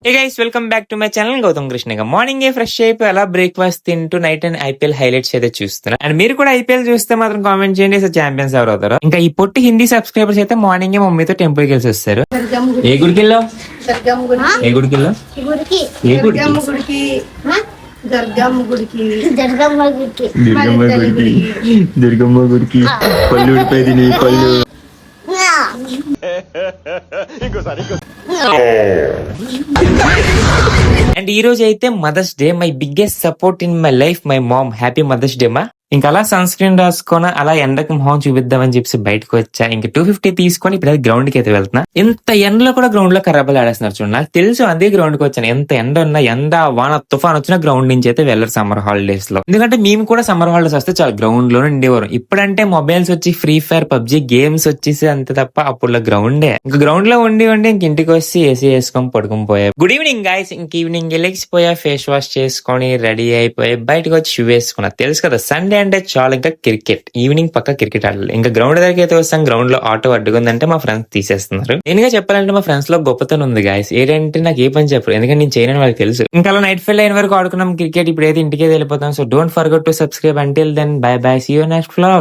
Hey guys, welcome back to my channel. Gautham Krishna. Morning fresh అయిపోయి అలా breakfast తింటూ night and IPL highlights అయితే చూస్తున్నా. అండ్ మీరు కూడా ఐపీఎల్ చూస్తే మాత్రం కామెంట్ చేయండి ఛాంపియన్స్ ఎవరు అవుతారో. ఇంకా ఈ పొట్టి హిందీ సబ్స్క్రైబర్స్ అయితే మార్నింగ్ మమ్మీతో టెంపుల్ కి వెళ్ళి వస్తారు. ఏ గుడికి వెళ్ళావు? ఏ గుడికి వెళ్ళావు? ఏ గుడికి? దుర్గమ్మ గుడికి. పళ్ళు ఊడిపోయింది నీ పళ్ళు. అండ్ ఈ రోజు అయితే mother's day. My biggest support in my life my mom. Happy mother's day మా. ఇంకా అలా సన్ స్క్రీన్ రాసుకొని అలా ఎండకు మొహం చూపిద్దామని చెప్పి బయటకు వచ్చా. ఇంకా 250 తీసుకొని ఇప్పుడు గ్రౌండ్ కి అయితే వెళ్తున్నా. ఇంత ఎండలో కూడా గ్రౌండ్ లో కర్రబలు ఆడేస్తున్నారు చూడండి. నాకు తెలుసు అదే గ్రౌండ్ కి వచ్చాను. ఎంత ఎండ ఉన్నా ఎండ వాన తుఫాన్ వచ్చినా గ్రౌండ్ నుంచి అయితే వెళ్ళరు సమ్మర్ హాలిడేస్ లో. ఎందుకంటే మేము కూడా సమ్మర్ హాలిడేస్ వస్తే చాలా గ్రౌండ్ లోనే ఉండేవారు. ఇప్పుడంటే మొబైల్స్ వచ్చి ఫ్రీ ఫైర్ పబ్జి గేమ్స్ వచ్చేసి అంతే తప్ప అప్పుడు గ్రౌండే. ఇంకా గ్రౌండ్ లో ఉండి ఇంక ఇంటికి వచ్చి ఏసీ వేసుకొని పడుకొని పోయా. Good evening guys. ఇంక ఈవినింగ్ వెళ్ళిపోయా, ఫేస్ వాష్ చేసుకొని రెడీ అయిపోయి బయటకు వచ్చి షూ వేసుకున్నా. తెలుసు కదా సండే అంటే చాలా ఇంకా క్రికెట్. ఈవినింగ్ పక్క క్రికెట్ ఆడాలి. ఇంకా గ్రౌండ్ దగ్గరికి అయితే వస్తాం. గ్రౌండ్ లో ఆటో అడ్డుకుందంటే మా ఫ్రెండ్స్ తీసేస్తున్నారు. నేనుగా చెప్పాలంటే మా ఫ్రెండ్స్ లో గొప్పతనం ఉంది గాయస్. ఏంటంటే నాకు ఏ పని చెప్పరు, ఎందుకంటే నేను చేయనని వాళ్ళకి తెలుసు. ఇంకా అలా నైట్ ఫెల్ అయిన వరకు ఆడుకున్నాం క్రికెట్. ఇప్పుడైతే ఇంటికి వెళ్ళిపోతాం. So don't forget to subscribe. Until then bye bye, see you next vlog.